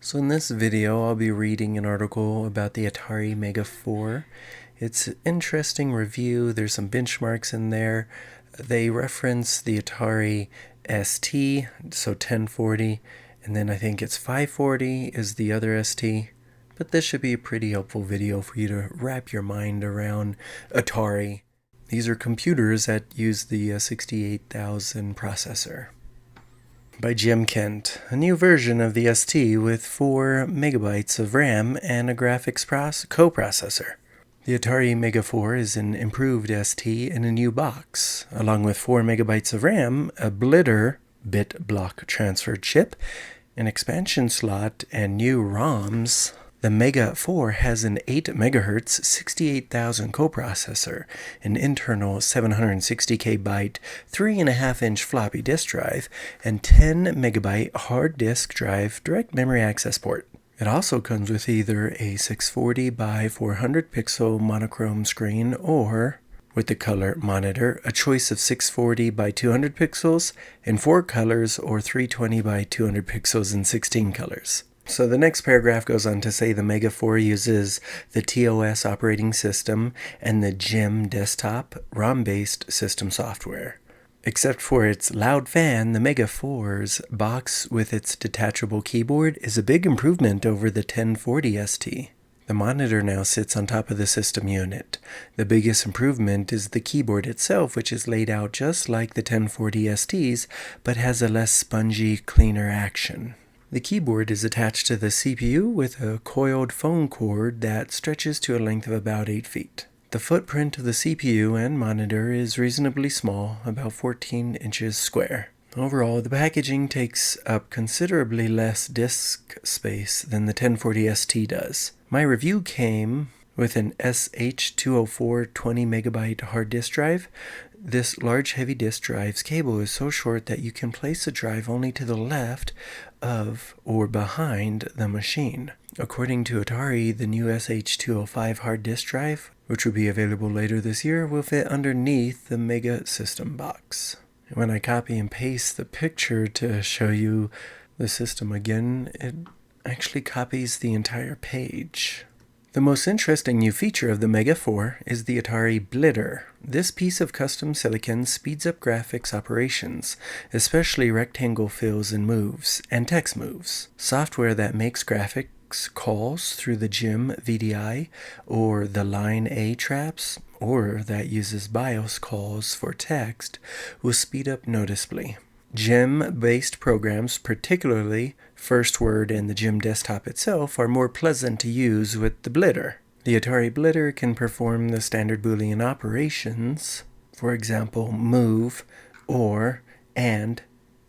So in this video, I'll be reading an article about the Atari Mega 4. It's an interesting review. There's some benchmarks in there. They reference the Atari ST, so 1040, and then I think it's 540 is the other ST. But this should be a pretty helpful video for you to wrap your mind around Atari. These are computers that use the 68,000 processor. By Jim Kent, a new version of the ST with 4 megabytes of RAM and a graphics coprocessor. The Atari Mega 4 is an improved ST in a new box, along with 4 megabytes of RAM, a blitter bit block transfer chip, an expansion slot, and new ROMs. The Mega 4 has an 8 MHz 68,000 coprocessor, an internal 760K byte 3.5-inch floppy disk drive, and 10 megabyte hard disk drive direct memory access port. It also comes with either a 640 by 400 pixel monochrome screen or, with the color monitor, a choice of 640 by 200 pixels in 4 colors or 320 by 200 pixels in 16 colors. So the next paragraph goes on to say the Mega 4 uses the TOS operating system and the GIM desktop ROM-based system software. Except for its loud fan, the Mega 4's box with its detachable keyboard is a big improvement over the 1040 ST. The monitor now sits on top of the system unit. The biggest improvement is the keyboard itself, which is laid out just like the 1040 STs, but has a less spongy, cleaner action. The keyboard is attached to the CPU with a coiled phone cord that stretches to a length of about 8 feet. The footprint of the CPU and monitor is reasonably small, about 14 inches square. Overall, the packaging takes up considerably less disk space than the 1040 ST does. My review came with an SH204 20 megabyte hard disk drive. This large heavy disk drive's cable is so short that you can place the drive only to the left of or behind the machine. According to Atari, the new SH205 hard disk drive, which will be available later this year, will fit underneath the Mega system box. When I copy and paste the picture to show you the system again, it actually copies the entire page. The most interesting new feature of the Mega 4 is the Atari Blitter. This piece of custom silicon speeds up graphics operations, especially rectangle fills and moves, and text moves. Software that makes graphics calls through the GIM VDI or the Line A traps, or that uses BIOS calls for text, will speed up noticeably. GIM-based programs, particularly First Word and the GIM desktop itself, are more pleasant to use with the Blitter. The Atari Blitter can perform the standard Boolean operations, for example, move, or, and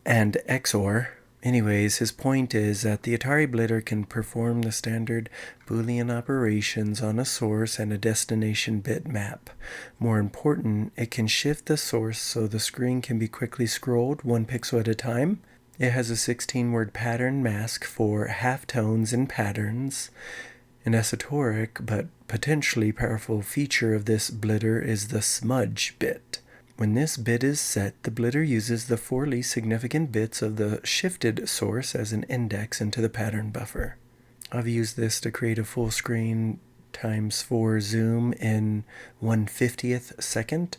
XOR. Anyways, his point is that the Atari Blitter can perform the standard Boolean operations on a source and a destination bitmap. More important, it can shift the source so the screen can be quickly scrolled 1 pixel at a time. It has a 16-word pattern mask for halftones and patterns. An esoteric but potentially powerful feature of this Blitter is the smudge bit. When this bit is set, the Blitter uses the 4 least significant bits of the shifted source as an index into the pattern buffer. I've used this to create a full screen ×4 zoom in 1/50th second,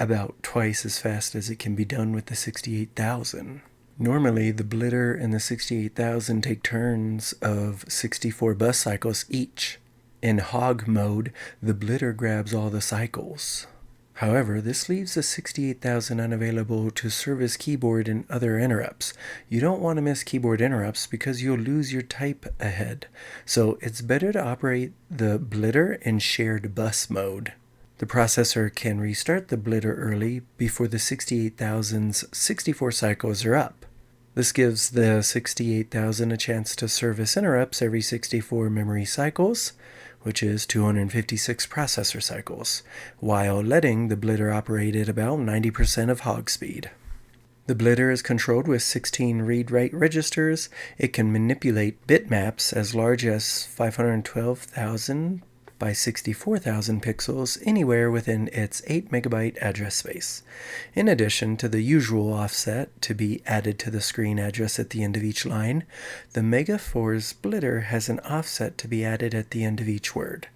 about twice as fast as it can be done with the 68,000. Normally, the Blitter and the 68,000 take turns of 64 bus cycles each. In hog mode, the Blitter grabs all the cycles. However, this leaves the 68,000 unavailable to service keyboard and other interrupts. You don't want to miss keyboard interrupts because you'll lose your type ahead. So it's better to operate the Blitter in shared bus mode. The processor can restart the Blitter early before the 68,000's 64 cycles are up. This gives the 68,000 a chance to service interrupts every 64 memory cycles, which is 256 processor cycles, while letting the Blitter operate at about 90% of hog speed. The Blitter is controlled with 16 read-write registers. It can manipulate bitmaps as large as 512,000 by 64,000 pixels anywhere within its 8 megabyte address space. In addition to the usual offset to be added to the screen address at the end of each line, the Mega 4 splitter has an offset to be added at the end of each word.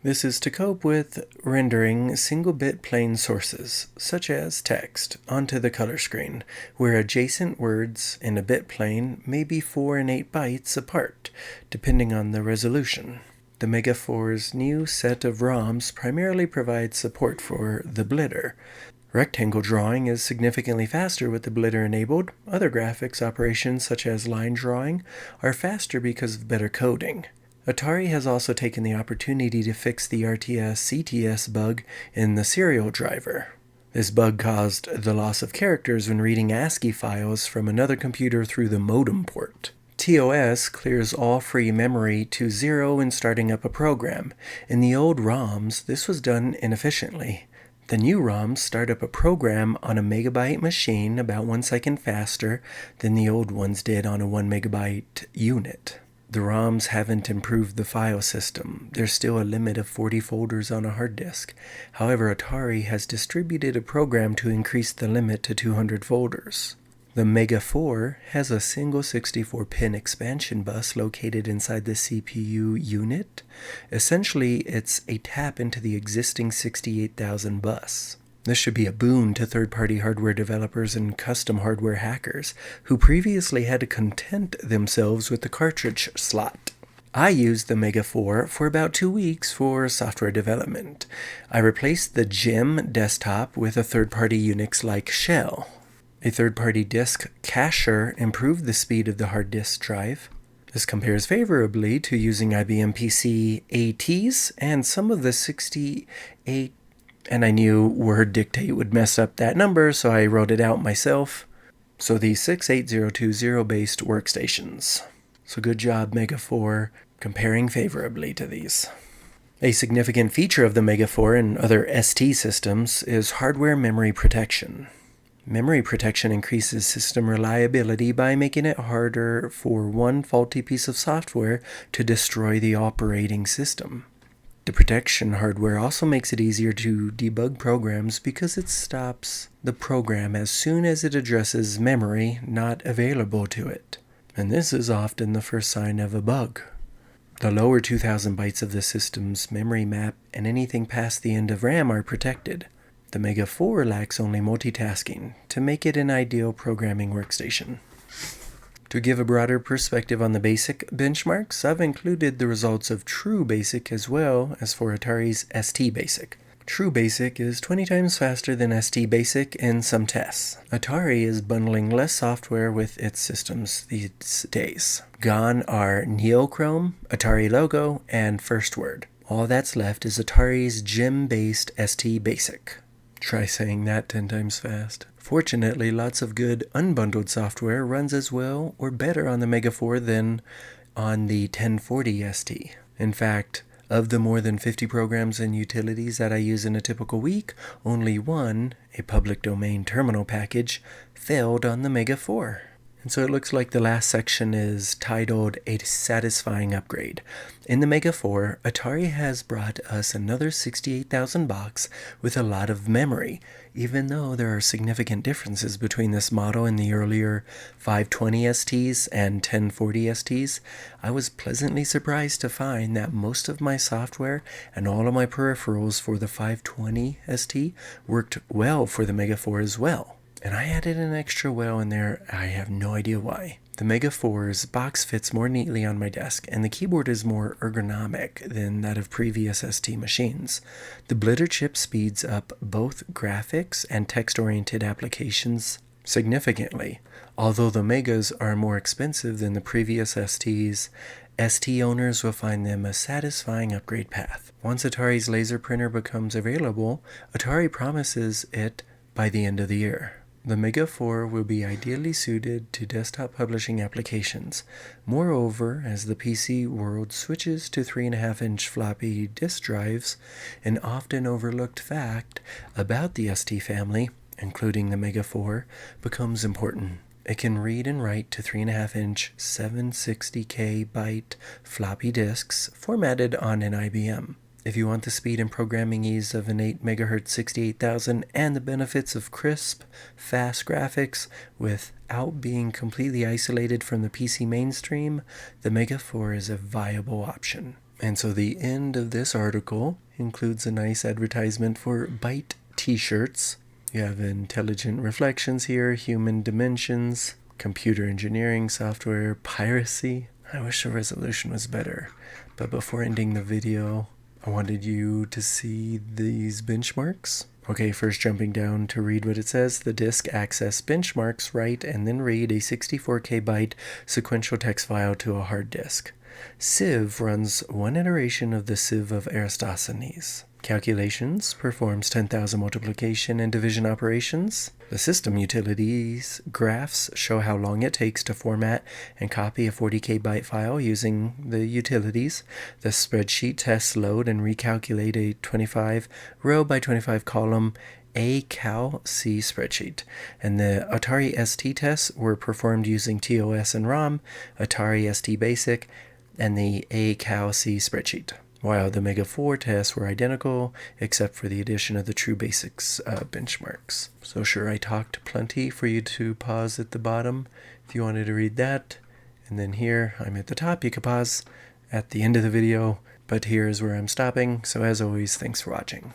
This is to cope with rendering single-bit plain sources, such as text, onto the color screen, where adjacent words in a bit plane may be 4 and 8 bytes apart, depending on the resolution. The Mega 4's new set of ROMs primarily provides support for the blitter. Rectangle drawing is significantly faster with the blitter enabled. Other graphics operations, such as line drawing, are faster because of better coding. Atari has also taken the opportunity to fix the RTS-CTS bug in the serial driver. This bug caused the loss of characters when reading ASCII files from another computer through the modem port. TOS clears all free memory to 0 when starting up a program. In the old ROMs, this was done inefficiently. The new ROMs start up a program on a megabyte machine about 1 second faster than the old ones did on a 1 megabyte unit. The ROMs haven't improved the file system. There's still a limit of 40 folders on a hard disk. However, Atari has distributed a program to increase the limit to 200 folders. The Mega 4 has a single 64-pin expansion bus located inside the CPU unit. Essentially, it's a tap into the existing 68,000 bus. This should be a boon to third-party hardware developers and custom hardware hackers who previously had to content themselves with the cartridge slot. I used the Mega 4 for about 2 weeks for software development. I replaced the GEM desktop with a third-party Unix-like shell. A third-party disk cacher improved the speed of the hard disk drive. This compares favorably to using IBM PC ATs and some of the 68, and I knew word dictate would mess up that number, so I wrote it out myself. So the 68020 based workstations. So good job, Mega 4, comparing favorably to these. A significant feature of the Mega 4 and other ST systems is hardware memory protection. Memory protection increases system reliability by making it harder for one faulty piece of software to destroy the operating system. The protection hardware also makes it easier to debug programs because it stops the program as soon as it addresses memory not available to it. And this is often the first sign of a bug. The lower 2,000 bytes of the system's memory map and anything past the end of RAM are protected. The Mega 4 lacks only multitasking to make it an ideal programming workstation. To give a broader perspective on the BASIC benchmarks, I've included the results of True BASIC as well as for Atari's ST BASIC. True BASIC is 20 times faster than ST BASIC in some tests. Atari is bundling less software with its systems these days. Gone are Neochrome, Atari logo, and First Word. All that's left is Atari's GEM-based ST BASIC. Try saying that 10 times fast. Fortunately, lots of good unbundled software runs as well or better on the Mega 4 than on the 1040 ST. In fact, of the more than 50 programs and utilities that I use in a typical week, only one, a public domain terminal package, failed on the Mega 4. And so it looks like the last section is titled A Satisfying Upgrade. In the Mega 4, Atari has brought us another 68,000 box with a lot of memory. Even though there are significant differences between this model and the earlier 520 STs and 1040 STs, I was pleasantly surprised to find that most of my software and all of my peripherals for the 520 ST worked well for the Mega 4 as well. And I added an extra well in there. I have no idea why. The Mega 4's box fits more neatly on my desk, and the keyboard is more ergonomic than that of previous ST machines. The Blitter chip speeds up both graphics and text-oriented applications significantly. Although the Megas are more expensive than the previous STs, ST owners will find them a satisfying upgrade path. Once Atari's laser printer becomes available, Atari promises it by the end of the year. The Mega 4 will be ideally suited to desktop publishing applications. Moreover, as the PC world switches to 3.5-inch floppy disk drives, an often overlooked fact about the ST family, including the Mega 4, becomes important. It can read and write to 3.5-inch 760K byte floppy disks formatted on an IBM. If you want the speed and programming ease of an 8 MHz 68000 and the benefits of crisp, fast graphics without being completely isolated from the PC mainstream, the Mega 4 is a viable option. And so the end of this article includes a nice advertisement for Byte t-shirts. You have intelligent reflections here, human dimensions, computer engineering, software, piracy. I wish the resolution was better. But before ending the video, I wanted you to see these benchmarks. Okay, first jumping down to read what it says. The disk access benchmarks write and then read a 64K byte sequential text file to a hard disk. Civ runs one iteration of the Civ of Eratosthenes. Calculations performs 10,000 multiplication and division operations. The system utilities graphs show how long it takes to format and copy a 40K byte file using the utilities. The spreadsheet tests load and recalculate a 25 row by 25 column ACalC spreadsheet, and the Atari ST tests were performed using TOS and ROM, Atari ST Basic, and the ACalC spreadsheet, while the Mega 4 tests were identical except for the addition of the True Basics benchmarks. So sure, I talked plenty for you to pause at the bottom if you wanted to read that, and then here I'm at the top. You could pause at the end of the video, but here is where I'm stopping. So as always, thanks for watching.